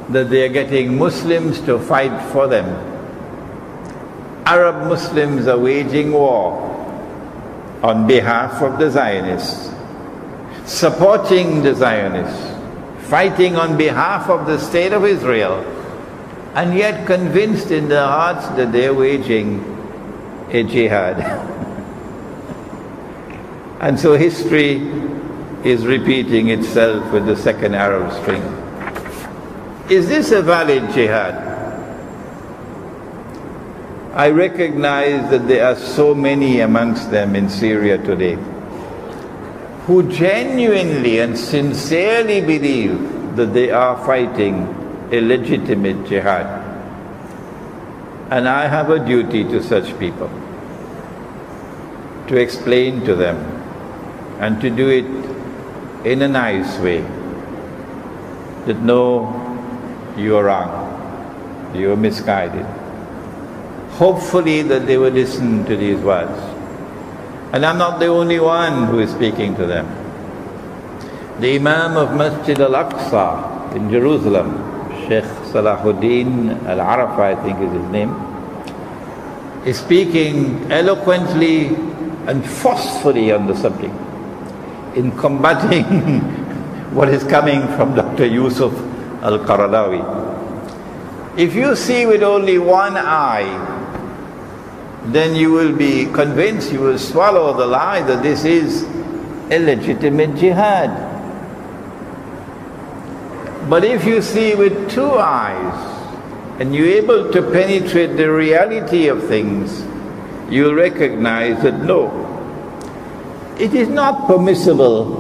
that they are getting Muslims to fight for them. Arab Muslims are waging war on behalf of the Zionists, supporting the Zionists, fighting on behalf of the State of Israel, and yet convinced in their hearts that they're waging a jihad. And so history is repeating itself with the second Arab Spring. Is this a valid jihad? I recognize that there are so many amongst them in Syria today who genuinely and sincerely believe that they are fighting a legitimate jihad. And I have a duty to such people to explain to them and to do it in a nice way, that no, you are wrong, you are misguided. Hopefully that they will listen to these words. And I'm not the only one who is speaking to them. The Imam of Masjid al-Aqsa in Jerusalem, Sheikh Salahuddin al-Arafa, I think is his name, is speaking eloquently and forcefully on the subject in combating what is coming from Dr. Yusuf al-Qaradawi. If you see with only one eye, then you will be convinced, you will swallow the lie that this is a legitimate jihad. But if you see with two eyes, and you're able to penetrate the reality of things, you'll recognize that no, it is not permissible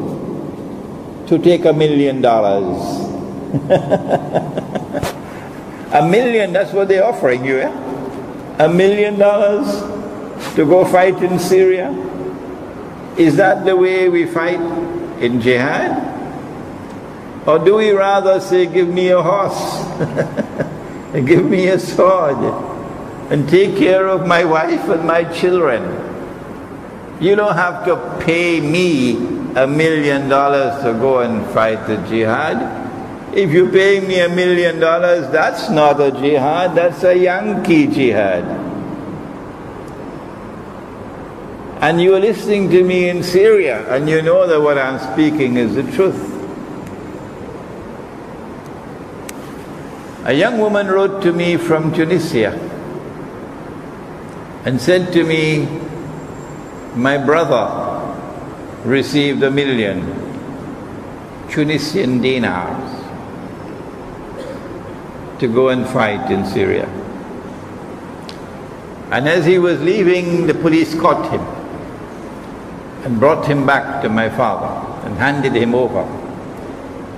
to take $1 million. $1 million, that's what they're offering you, eh? $1 million to go fight in Syria? Is that the way we fight in jihad? Or do we rather say, give me a horse, and give me a sword, and take care of my wife and my children? You don't have to pay me $1 million to go and fight the jihad. If you pay me $1 million, that's not a jihad, that's a Yankee jihad. And you're listening to me in Syria, and you know that what I'm speaking is the truth. A young woman wrote to me from Tunisia and said to me, my brother received 1 million Tunisian dinars to go and fight in Syria. And as he was leaving, the police caught him and brought him back to my father and handed him over.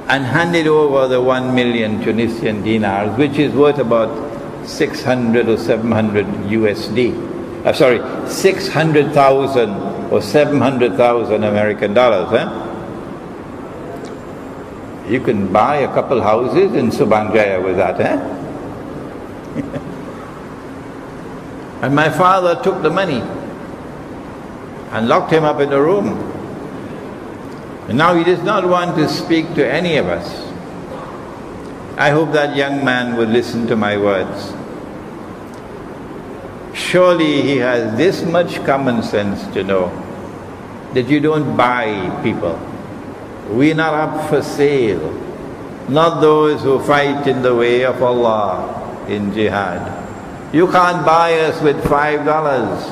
And handed over the 1 million Tunisian dinars, which is worth about 600 or 700 USD. 600,000 or 700,000 American dollars. You can buy a couple houses in Subanjaya with that. And my father took the money and locked him up in a room. And now he does not want to speak to any of us. I hope that young man will listen to my words. Surely he has this much common sense to know that you don't buy people. We're not up for sale. Not those who fight in the way of Allah in jihad. You can't buy us with $5.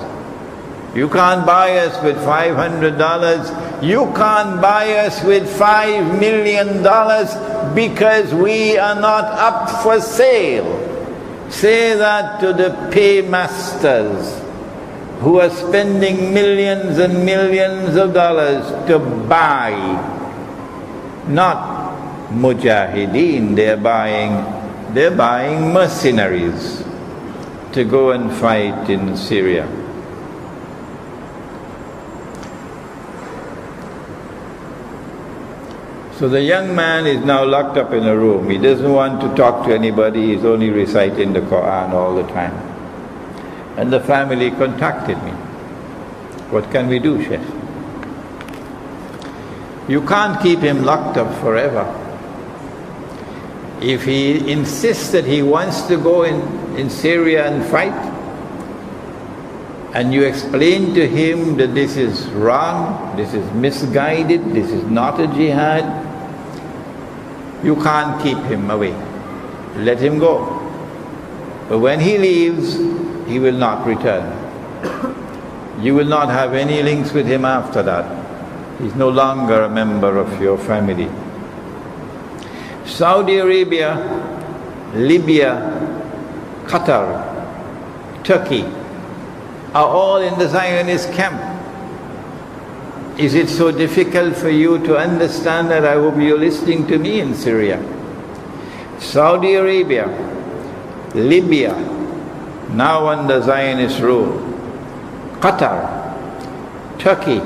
You can't buy us with $500. You can't buy us with $5 million because we are not up for sale. Say that to the paymasters who are spending millions and millions of dollars to buy, not mujahideen, they're buying mercenaries to go and fight in Syria. So the young man is now locked up in a room. He doesn't want to talk to anybody. He's only reciting the Quran all the time. And the family contacted me. What can we do, Sheikh? You can't keep him locked up forever. If he insists that he wants to go in Syria and fight, and you explain to him that this is wrong, this is misguided, this is not a jihad, you can't keep him away. Let him go. But when he leaves, he will not return. You will not have any links with him after that. He's no longer a member of your family. Saudi Arabia, Libya, Qatar, Turkey are all in the Zionist camp. Is it so difficult for you to understand that? I hope you're listening to me in Syria. Saudi Arabia, Libya, now under Zionist rule, Qatar, Turkey,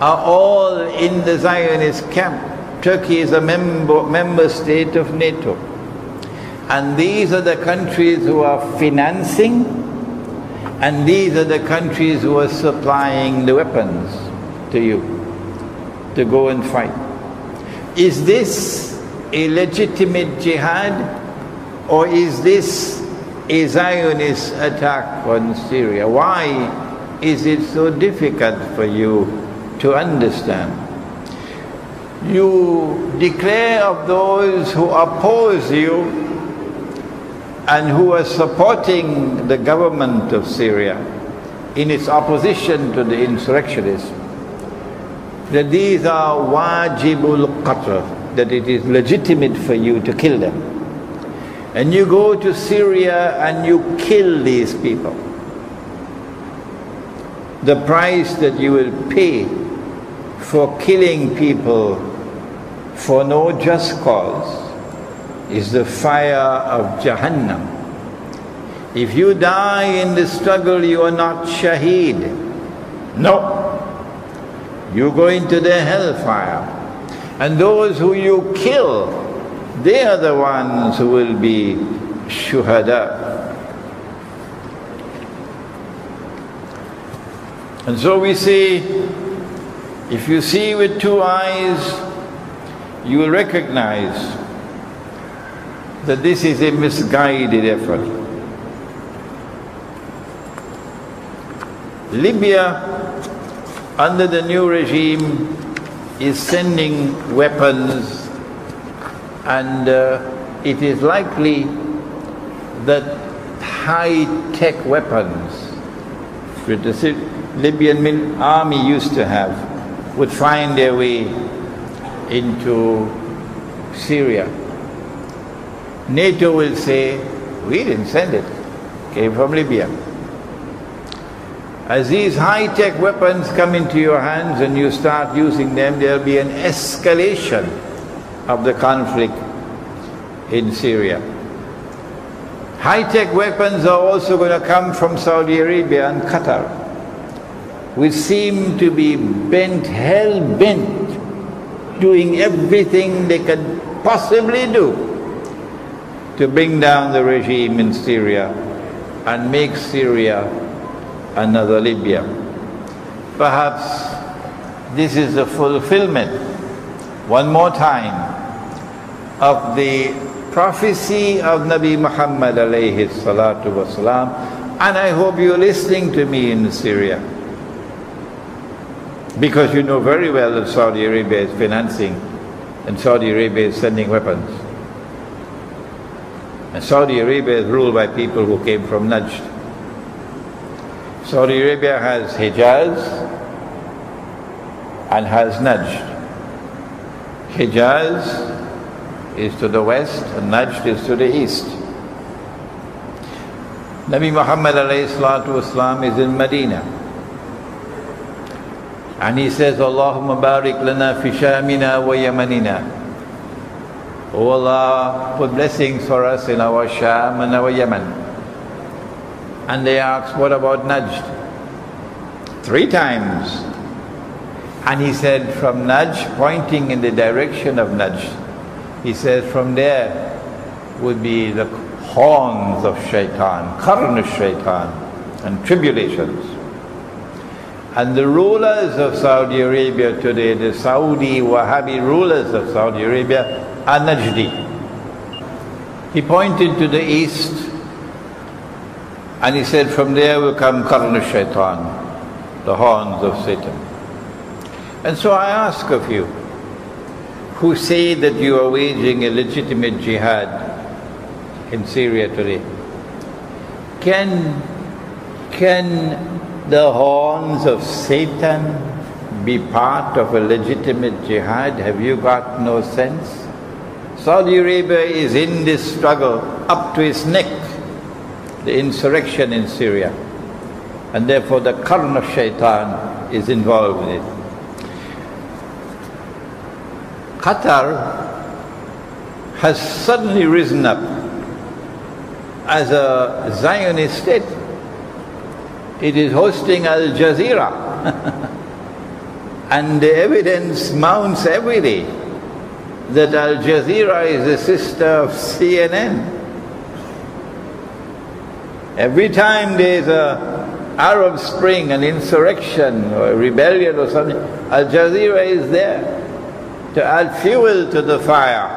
are all in the Zionist camp. Turkey is a member state of NATO. And these are the countries who are financing, and these are the countries who are supplying the weapons to you to go and fight. Is this a legitimate jihad, or is this a Zionist attack on Syria? Why is it so difficult for you to understand? You declare of those who oppose you and who are supporting the government of Syria in its opposition to the insurrectionists, that these are wajibul qatl, that it is legitimate for you to kill them. And you go to Syria and you kill these people. The price that you will pay for killing people for no just cause is the fire of Jahannam. If you die in the struggle, you are not shaheed. No. You go into the hellfire. And those who you kill, they are the ones who will be shuhada. And so we say, if you see with two eyes, you will recognize that this is a misguided effort. Libya, under the new regime, is sending weapons, and it is likely that high-tech weapons that the Libyan army used to have would find their way into Syria. NATO will say, we didn't send it, it came from Libya. As these high-tech weapons come into your hands and you start using them, there will be an escalation of the conflict in Syria. High-tech weapons are also going to come from Saudi Arabia and Qatar, which seem to be hell-bent, doing everything they can possibly do to bring down the regime in Syria and make Syria another Libya. Perhaps this is a fulfillment, one more time, of the prophecy of Nabi Muhammad alayhi salatu wasalam, and I hope you're listening to me in Syria, because you know very well that Saudi Arabia is financing and Saudi Arabia is sending weapons. And Saudi Arabia is ruled by people who came from Najd. Saudi Arabia has Hijaz and has Najd. Hijaz is to the west and Najd is to the east. Nabi Muhammad alayhi salatu wasalam is in Medina. And he says, Allahumma barik lana fi shamina wa yamanina. Oh Allah, put blessings for us in our Sham and our Yemen. And they asked, what about Najd? 3 times. And he said, from Najd, pointing in the direction of Najd, he says, from there would be the horns of shaitan, qarn of shaitan, and tribulations. And the rulers of Saudi Arabia today, the Saudi Wahhabi rulers of Saudi Arabia, are Najdi. He pointed to the east and he said, from there will come Qarn al-Shaitan, the horns of Satan. And so I ask of you, who say that you are waging a legitimate jihad in Syria today, can the horns of Satan be part of a legitimate jihad? Have you got no sense? Saudi Arabia is in this struggle up to its neck, the insurrection in Syria, and therefore the Qarn of Shaitan is involved in it. Qatar has suddenly risen up as a Zionist state. It is hosting Al Jazeera and the evidence mounts every day that Al Jazeera is a sister of CNN. Every time there's an Arab Spring, an insurrection or a rebellion or something, Al Jazeera is there to add fuel to the fire,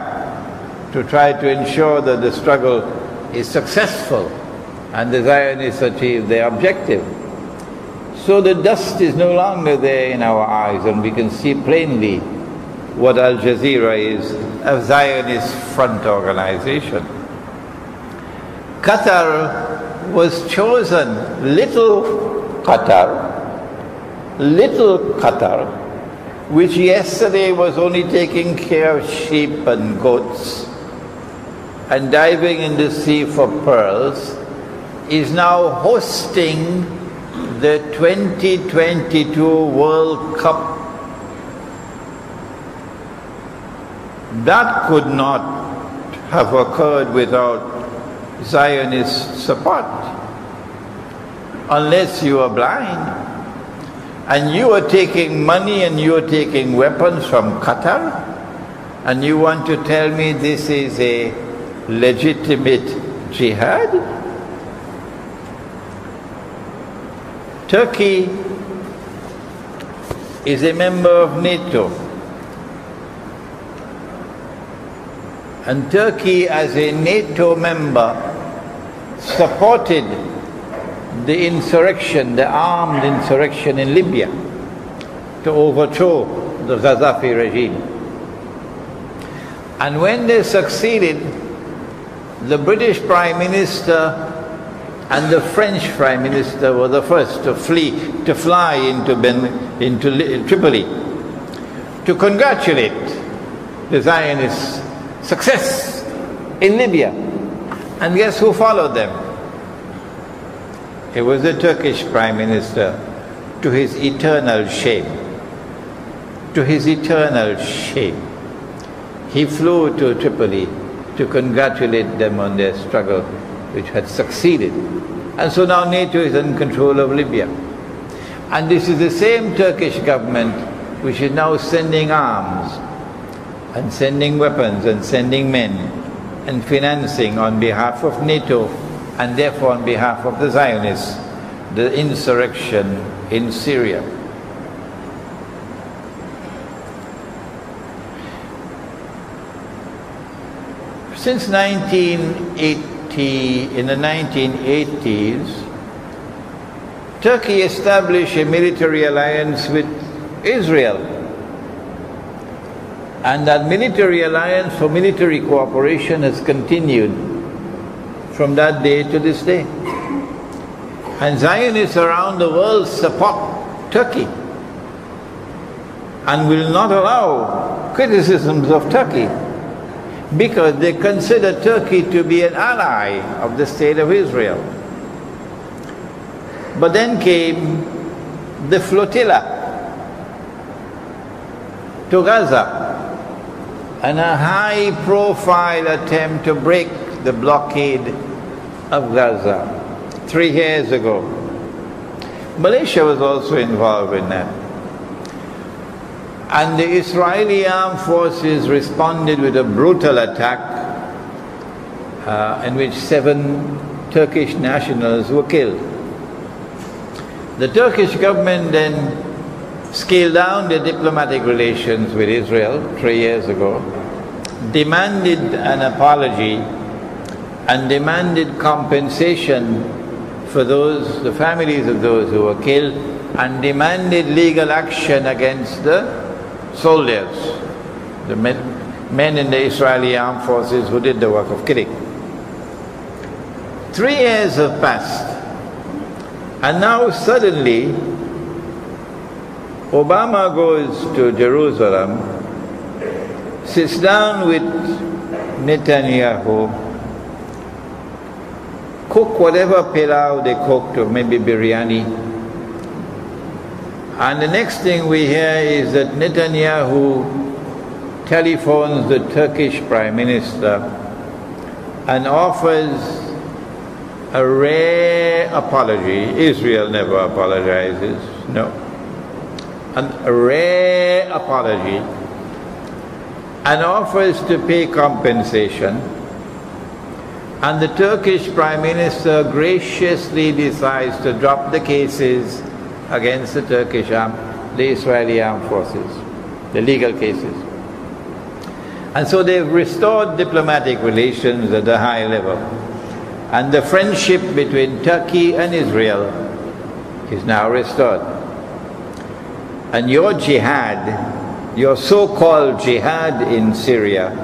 to try to ensure that the struggle is successful and the Zionists achieve their objective. So the dust is no longer there in our eyes, and we can see plainly what Al Jazeera is, a Zionist front organization. Qatar was chosen, little Qatar, which yesterday was only taking care of sheep and goats and diving in the sea for pearls, is now hosting the 2022 World Cup. That could not have occurred without Zionist support, unless you are blind and you are taking money and you are taking weapons from Qatar and you want to tell me this is a legitimate jihad? Turkey is a member of NATO, and Turkey as a NATO member supported the insurrection, the armed insurrection in Libya to overthrow the Gaddafi regime. And when they succeeded, the British Prime Minister and the French Prime Minister were the first to fly into Tripoli to congratulate the Zionist success in Libya. And guess who followed them? It was the Turkish Prime Minister, to his eternal shame. To his eternal shame. He flew to Tripoli to congratulate them on their struggle, which had succeeded. And so now NATO is in control of Libya. And this is the same Turkish government which is now sending arms and sending weapons and sending men and financing on behalf of NATO and therefore on behalf of the Zionists, the insurrection in Syria. Since 1980, in the 1980s, Turkey established a military alliance with Israel. And that military alliance for military cooperation has continued from that day to this day. And Zionists around the world support Turkey and will not allow criticisms of Turkey, because they consider Turkey to be an ally of the state of Israel. But then came the flotilla to Gaza, and a high-profile attempt to break the blockade of Gaza 3 years ago. Malaysia was also involved in that. And the Israeli armed forces responded with a brutal attack in which 7 Turkish nationals were killed. The Turkish government then scaled down their diplomatic relations with Israel 3 years ago, demanded an apology, and demanded compensation for those, the families of those who were killed, and demanded legal action against the soldiers, the men in the Israeli armed forces who did the work of killing. 3 years have passed, and now suddenly Obama goes to Jerusalem, sits down with Netanyahu, cook whatever pilau they cooked, or maybe biryani. And the next thing we hear is that Netanyahu telephones the Turkish Prime Minister and offers a rare apology. Israel never apologizes, no. A rare apology, and offers to pay compensation. And the Turkish Prime Minister graciously decides to drop the cases against the the Israeli armed forces, the legal cases. And so they've restored diplomatic relations at a high level. And the friendship between Turkey and Israel is now restored. And your jihad, your so-called jihad in Syria,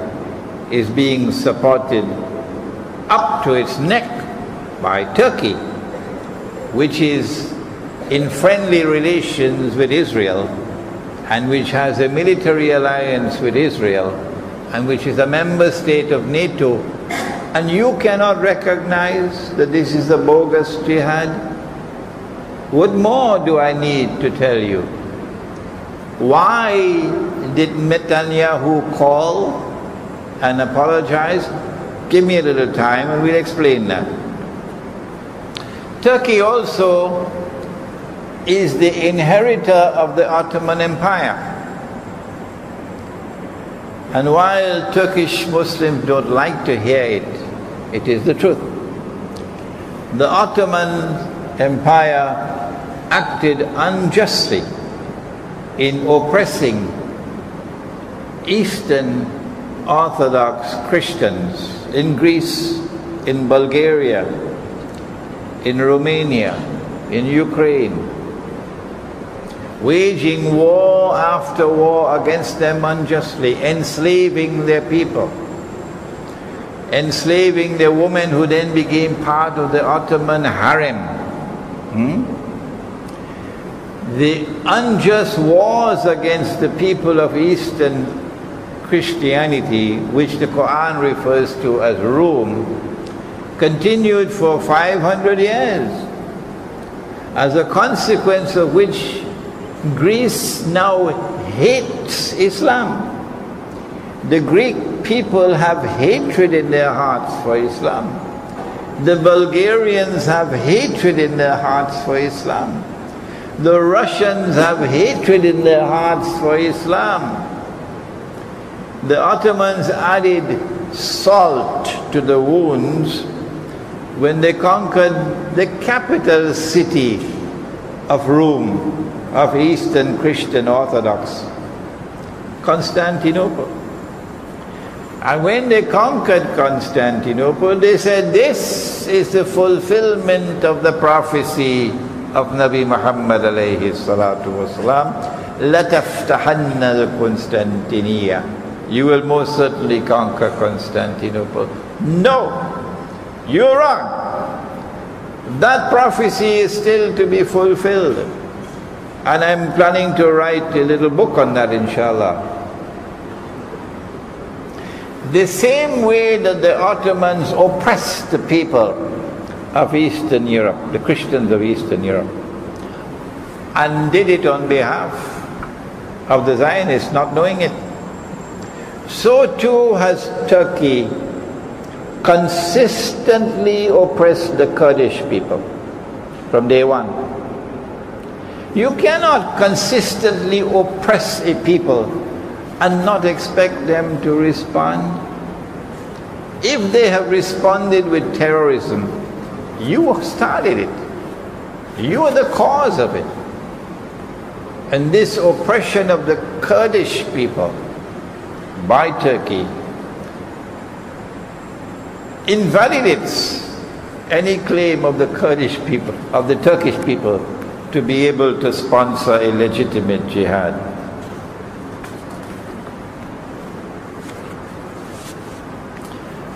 is being supported up to its neck by Turkey, which is in friendly relations with Israel, and which has a military alliance with Israel, and which is a member state of NATO. And you cannot recognize that this is a bogus jihad? What more do I need to tell you? Why did Netanyahu call and apologize? Give me a little time and we'll explain that. Turkey also is the inheritor of the Ottoman Empire. And while Turkish Muslims don't like to hear it, it is the truth. The Ottoman Empire acted unjustly in oppressing Eastern Orthodox Christians in Greece, in Bulgaria, in Romania, in Ukraine, waging war after war against them unjustly, enslaving their people, enslaving their women who then became part of the Ottoman harem. The unjust wars against the people of Eastern Christianity, which the Quran refers to as Rome, continued for 500 years, as a consequence of which Greece now hates Islam. The Greek people have hatred in their hearts for Islam. The Bulgarians have hatred in their hearts for Islam. The Russians have hatred in their hearts for Islam. The Ottomans added salt to the wounds when they conquered the capital city of Rome, of Eastern Christian Orthodox, Constantinople. And when they conquered Constantinople, they said, this is the fulfillment of the prophecy of Nabi Muhammad alayhi salatu wasalam, لَتَفْتَحَنَّ الْقُنْسْتَنْتِنِيَّةِ. You will most certainly conquer Constantinople. No, you're wrong. That prophecy is still to be fulfilled. And I'm planning to write a little book on that, inshallah. The same way that the Ottomans oppressed the people of Eastern Europe, the Christians of Eastern Europe, and did it on behalf of the Zionists, not knowing it, so too has Turkey consistently oppressed the Kurdish people from day one. You cannot consistently oppress a people and not expect them to respond. If they have responded with terrorism, you started it. You are the cause of it. And this oppression of the Kurdish people by Turkey invalidates any claim of the Kurdish people, of the Turkish people, to be able to sponsor a legitimate jihad.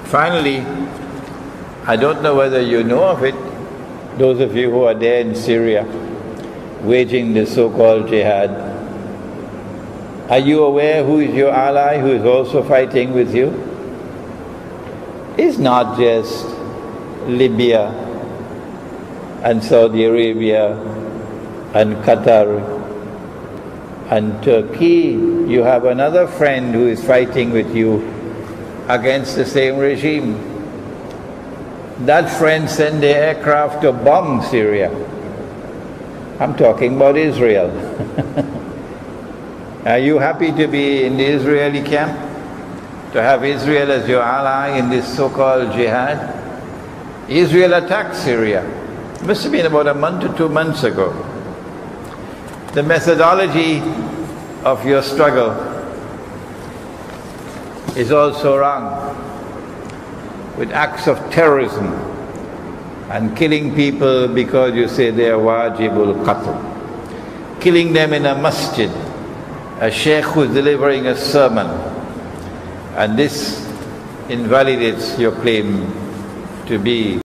Finally, I don't know whether you know of it, those of you who are there in Syria, waging the so-called jihad. Are you aware who is your ally who is also fighting with you? It's not just Libya and Saudi Arabia and Qatar and Turkey. You have another friend who is fighting with you against the same regime. That friend sent their aircraft to bomb Syria. I'm talking about Israel. Are you happy to be in the Israeli camp? To have Israel as your ally in this so-called jihad? Israel attacked Syria. It must have been about a month or 2 months ago. The methodology of your struggle is also wrong, with acts of terrorism and killing people because you say they are wajibul qatl. Killing them in a masjid, a sheikh who is delivering a sermon, and this invalidates your claim to be